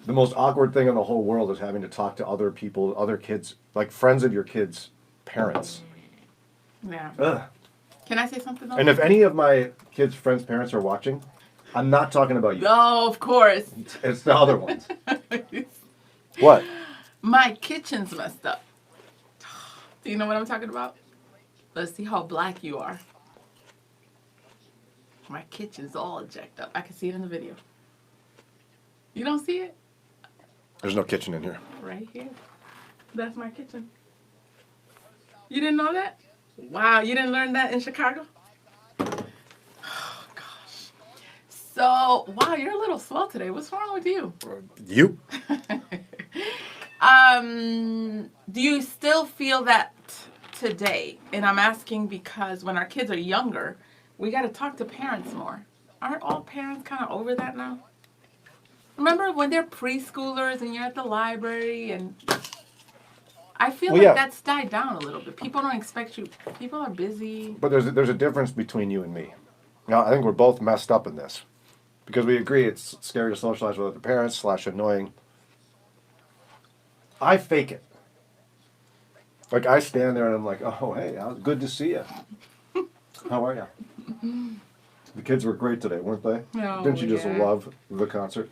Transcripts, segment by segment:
The most awkward thing in the whole world is having to talk to other people, other kids, like friends of your kids' parents. Yeah. Ugh. Can I say something though? And if any of my kids' friends' parents are watching, I'm not talking about you. No, of course. It's the other ones. What? My kitchen's messed up. Do you know what I'm talking about? Let's see how black you are. My kitchen's all jacked up. I can see it in the video. You don't see it? There's no kitchen in here. Right here. That's my kitchen. You didn't know that? Wow, you didn't learn that in Chicago? Oh, gosh. So, wow, you're a little slow today. What's wrong with you? You? Do you still feel that today? And I'm asking because when our kids are younger, we got to talk to parents more. Aren't all parents kind of over that now? Remember when they're preschoolers and you're at the library and I feel like that's died down a little bit. People don't expect you. People are busy. But there's a difference between you and me. Now, I think we're both messed up in this. Because we agree it's scary to socialize with other parents / annoying. I fake it. Like, I stand there and I'm like, oh, hey, good to see you. How are you? The kids were great today, weren't they? Oh, Didn't you just love the concert?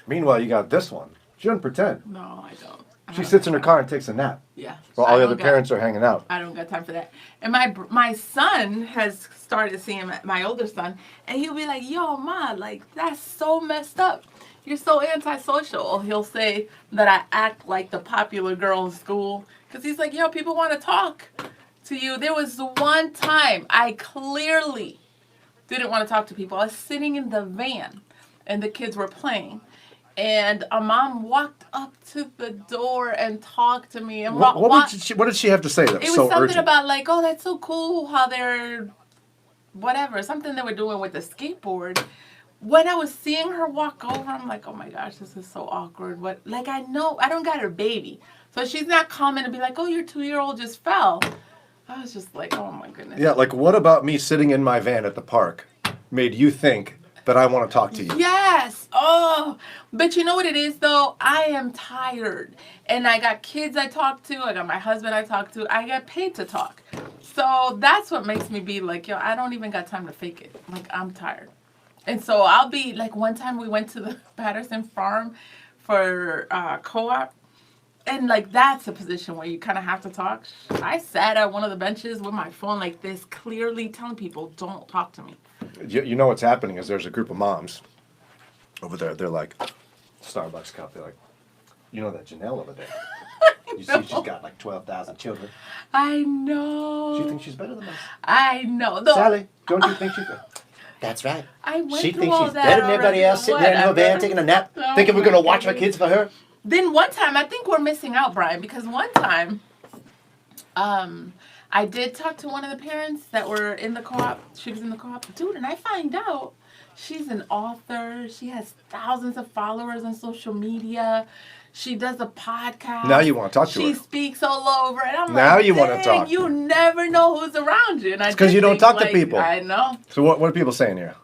Meanwhile, you got this one. She doesn't pretend. No, I don't. She sits in her car and takes a nap. Yeah. While all the other parents are hanging out. I don't got time for that. And my son has started seeing my older son, and he'll be like, yo, Ma, like, that's so messed up. You're so antisocial. Or he'll say that I act like the popular girl in school. Because he's like, yo, people want to talk to you. There was one time I clearly didn't want to talk to people. I was sitting in the van, and the kids were playing. And a mom walked up to the door and talked to me. And what did she have to say that was so urgent? It was something about like, oh, that's so cool how they're, whatever, something they were doing with the skateboard. When I was seeing her walk over, I'm like, oh my gosh, this is so awkward. What? Like, I know, I don't got her baby. So she's not coming to be like, oh, your 2-year-old just fell. I was just like, oh my goodness. Yeah, like what about me sitting in my van at the park made you think that I want to talk to you? Yes. Oh, but you know what it is though? I am tired. And I got kids I talk to. I got my husband I talk to. I get paid to talk. So that's what makes me be like, yo, I don't even got time to fake it. Like, I'm tired. And so I'll be like, one time we went to the Patterson farm for co-op. And like, that's a position where you kind of have to talk. I sat at one of the benches with my phone like this, clearly telling people, don't talk to me. You know what's happening is there's a group of moms over there. They're like, Starbucks cup. They're like, you know that Jannelle over there? You see she's got like 12,000 children. I know. She thinks she's better than us. I know. No. Sally, don't you think she's better? That's right. She thinks she's better than everybody else sitting there in her van taking a nap, thinking we're going to watch our kids for her. Then one time, I think we're missing out, Brian, because one time, I did talk to one of the parents that were in the co-op. She was in the co-op. Dude, and I find out she's an author. She has thousands of followers on social media. She does a podcast. Now you want to talk to her. She speaks all over. And I'm now like, you want to talk. You never know who's around you. And it's because you don't talk to people. I know. So what are people saying here?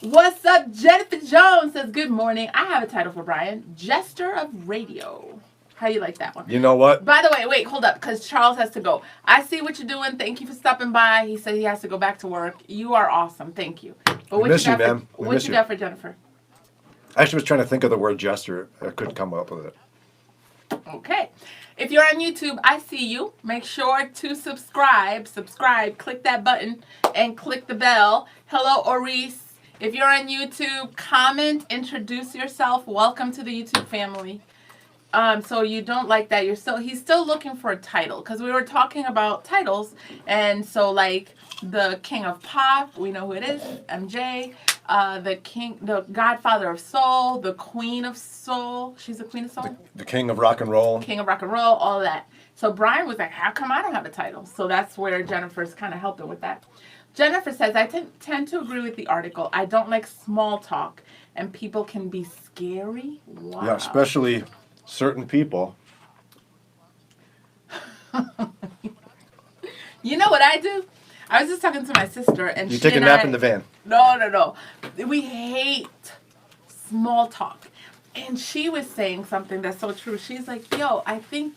What's up, Jennifer Jones says, good morning. I have a title for Brian. Jester of Radio. How you like that one? You know what? By the way, wait, hold up, because Charles has to go. I see what you're doing. Thank you for stopping by. He said he has to go back to work. You are awesome. Thank you. But what you got for Jennifer? I actually was trying to think of the word jester. I couldn't come up with it. Okay. If you're on YouTube, I see you. Make sure to subscribe. Click that button and click the bell. Hello, Oris. If you're on YouTube, comment, introduce yourself. Welcome to the YouTube family. So you don't like that. He's still looking for a title because we were talking about titles. And so like the King of Pop, we know who it is, MJ. The Godfather of Soul, the Queen of Soul. She's the Queen of Soul. The King of Rock and Roll. King of Rock and Roll, all of that. So Brian was like, how come I don't have a title? So that's where Jennifer's kind of helping with that. Jennifer says, I tend to agree with the article. I don't like small talk, and people can be scary. Wow. Yeah, especially certain people. You know what I do? I was just talking to my sister, and you take a nap in the van. No. We hate small talk. And she was saying something that's so true. She's like, yo, I think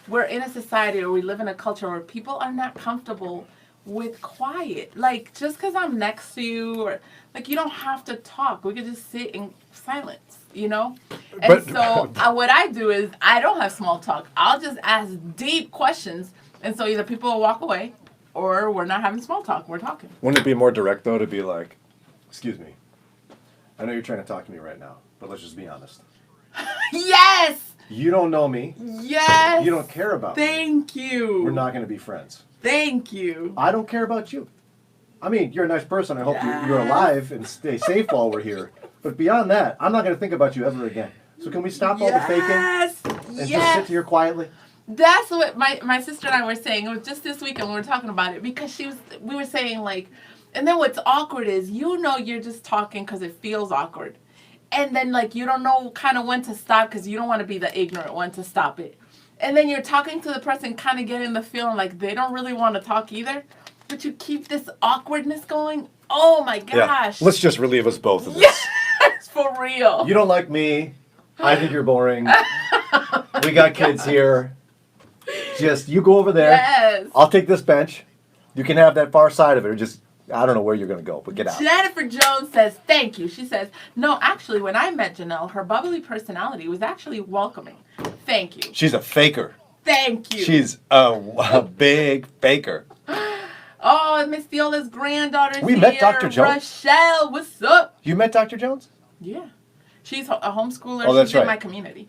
we're in a society or we live in a culture where people are not comfortable with quiet. Like, just because I'm next to you, or like, you don't have to talk. We could just sit in silence, you know? And what I do is I don't have small talk. I'll just ask deep questions. And so either people will walk away or we're not having small talk. We're talking. Wouldn't it be more direct, though, to be like, excuse me, I know you're trying to talk to me right now, but let's just be honest. Yes! You don't know me. Yes! You don't care about me. Thank you. We're not going to be friends. Thank you. I don't care about you. I mean, you're a nice person. I hope you're alive and stay safe while we're here. But beyond that, I'm not going to think about you ever again. So can we stop all the faking and just sit here quietly? That's what my sister and I were saying. It was just this weekend we were talking about it because we were saying like, and then what's awkward is you're just talking because it feels awkward. And then like you don't know kind of when to stop because you don't want to be the ignorant one to stop it. And then you're talking to the person kind of getting the feeling like they don't really want to talk either. But you keep this awkwardness going. Oh my gosh. Yeah. Let's just relieve us both of this. Yes, for real. You don't like me. I think you're boring. We got kids here. Just you go over there. Yes. I'll take this bench. You can have that far side of it. Or just I don't know where you're going to go, but get out. Jennifer Jones says, thank you. She says, no, actually, when I met Jannelle, her bubbly personality was actually welcoming. Thank you. She's a faker. Thank you. She's a big faker. Oh, Miss Viola's granddaughter. We met Dr. Jones. Rochelle, what's up? You met Dr. Jones? Yeah. She's a homeschooler. Oh, that's She's in right. my community.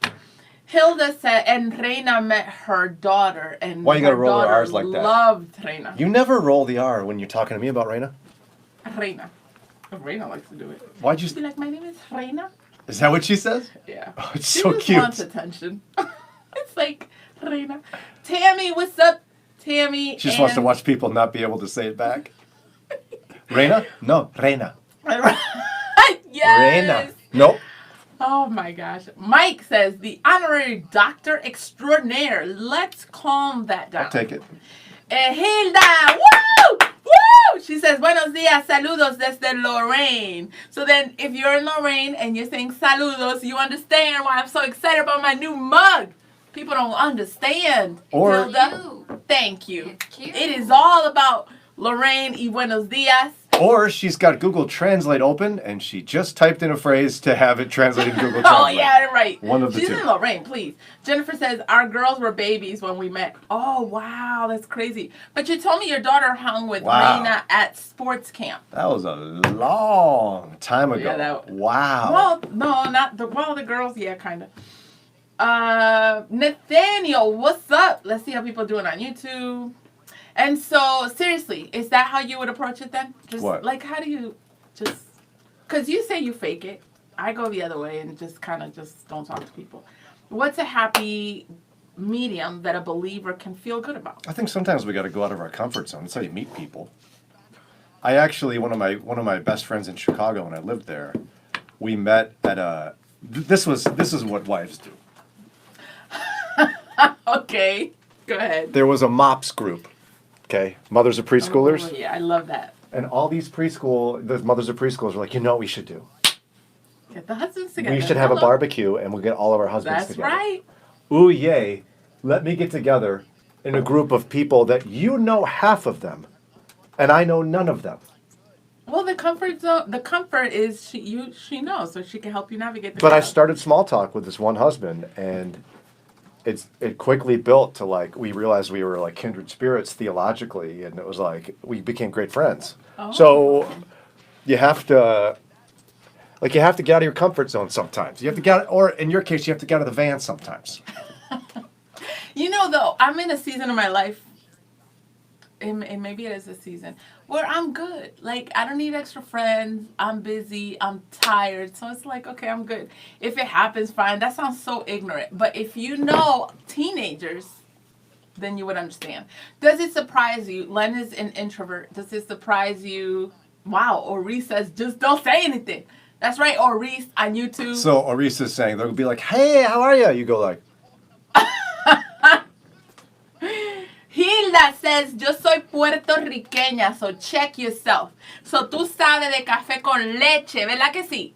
Hilda said, and Reina met her daughter. And why you got to roll the R's like that? Loved Reina. You never roll the R when you're talking to me about Reina? Reina. Reina likes to do it. Why'd you... She'd be like, my name is Reina. Is that what she says? Yeah. Oh, it's she so just cute. Wants attention. It's like, Reina. Tammy, what's up, Tammy? She just wants to watch people not be able to say it back. Reina? No, Reina. Yes. Reina. Nope. Oh my gosh. Mike says, the honorary doctor extraordinaire. Let's calm that down. I'll take it. Hilda, woo! Woo! She says, buenos días, saludos desde Lorraine. So then, if you're in Lorraine and you're saying saludos, you understand why I'm so excited about my new mug. People don't understand. Or, Hilda, thank you. It's cute. It is all about Lorraine y buenos días. or she's got Google Translate open and she just typed in a phrase to have it translated in Google Translate. Oh, yeah, right. One of the She's two. in Lorraine, please. Jennifer says, our girls were babies when we met. Oh, wow, that's crazy. But you told me your daughter hung with Wow. Reina at sports camp. That was a long time ago. Yeah, wow. Well, no, not the, well, the girls, yeah, kind of. Nathaniel, what's up? Let's see how people are doing on YouTube. And so, seriously, is that how you would approach it then? Just What? like, how do you just, because you say you fake it. I go the other way and just kind of just don't talk to people. What's a happy medium that a believer can feel good about? I think sometimes we got to go out of our comfort zone. That's how you meet people. I actually, one of my best friends in Chicago when I lived there, we met at a, this is what wives do. Okay, go ahead. There was a MOPS group, okay? Mothers of Preschoolers. Oh, yeah, I love that. And all these the mothers of preschoolers were like, you know what we should do? Get the husbands together. We should have a Hello. barbecue and we'll get all of our husbands That's together. right. Ooh, yay. Let me get together in a group of people that you know half of them and I know none of them. Well, the comfort zone, the comfort is she knows, so she can help you navigate the But I crowd. started small talk with this one husband and it quickly built to like, we realized we were like kindred spirits theologically and it was like, we became great friends. Oh. So you have to get out of your comfort zone sometimes. You have to get, or in your case, you have to get out of the van sometimes. You know, though, I'm in a season of my life, and maybe it is a season, where I'm good. Like, I don't need extra friends. I'm busy. I'm tired. So it's like, okay, I'm good. If it happens, fine. That sounds so ignorant. But if you know teenagers, then you would understand. Does it surprise you? Len is an introvert. Does it surprise you? Wow, Ori says, just don't say anything. That's right, Ori on YouTube. So Orisa is saying, they'll be like, hey, how are you? You go like, Hilda says, yo soy puertorriqueña, so check yourself. So tú sabes de café con leche, ¿verdad que sí?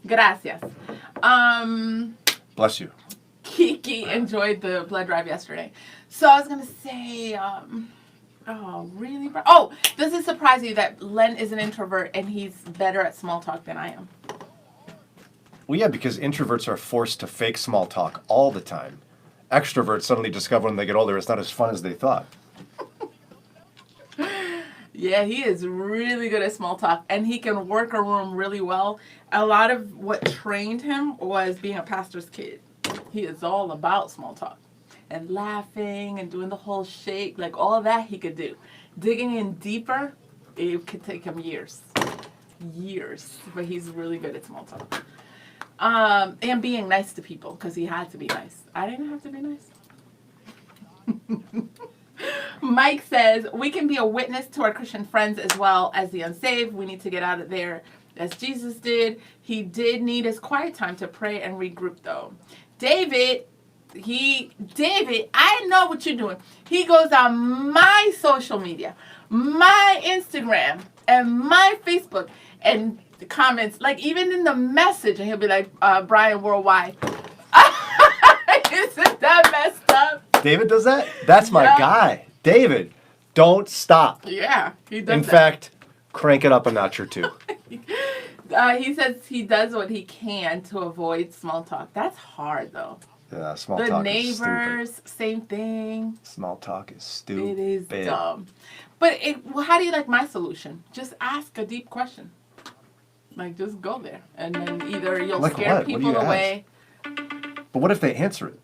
Gracias. Bless you. Kiki enjoyed the blood drive yesterday. So I was going to say, oh, really? Oh, does it surprise you that Len is an introvert and he's better at small talk than I am? Well, yeah, because introverts are forced to fake small talk all the time. Extroverts suddenly discover when they get older it's not as fun as they thought. Yeah, he is really good at small talk, and he can work a room really well. A lot of what trained him was being a pastor's kid. He is all about small talk and laughing and doing the whole shake, like all of that he could do. Digging in deeper, it could take him years, but he's really good at small talk. And being nice to people, because he had to be nice. I didn't have to be nice. Mike says, we can be a witness to our Christian friends as well as the unsaved. We need to get out of there as Jesus did. He did need his quiet time to pray and regroup, though. David, I know what you're doing. He goes on my social media, my Instagram, and my Facebook, and the comments, like even in the message, and he'll be like, Brian Worldwide. Isn't that messed up? David does that? That's my guy. David, don't stop. Yeah, he does. In fact, crank it up a notch or two. He says he does what he can to avoid small talk. That's hard, though. Yeah, small talk is stupid. The neighbors, same thing. Small talk is stupid. It is dumb. But how do you like my solution? Just ask a deep question. Like, just go there. And then either you'll like scare what? people away. But what if they answer it?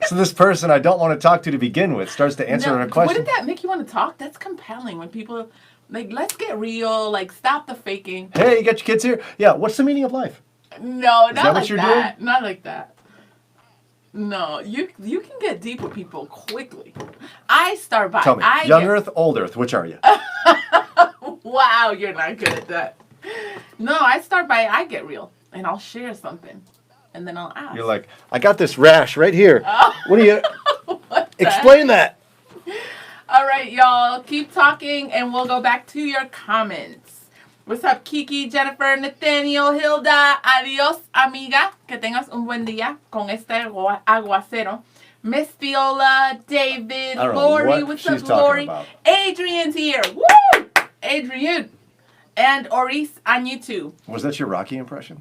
So this person I don't want to talk to begin with starts to answer a question. Wouldn't that make you want to talk? That's compelling when people, like, let's get real. Like, stop the faking. Hey, you got your kids here? Yeah, what's the meaning of life? No, Is that what you're doing? Not like that. No, you can get deep with people quickly. I start by... Tell me, Earth, Old Earth, which are you? Wow, you're not good at that. No, I start by, I get real, and I'll share something, and then I'll ask. You're like, I got this rash right here. Oh. What do you... Explain that. All right, y'all, keep talking, and we'll go back to your comments. What's up, Kiki, Jennifer, Nathaniel, Hilda? Adios, amiga. Que tengas un buen día con este aguacero. Miss Viola, David, Lori. What's up, Lori? Adrian's here. Woo! Adrian. And Oris on YouTube. Was that your Rocky impression?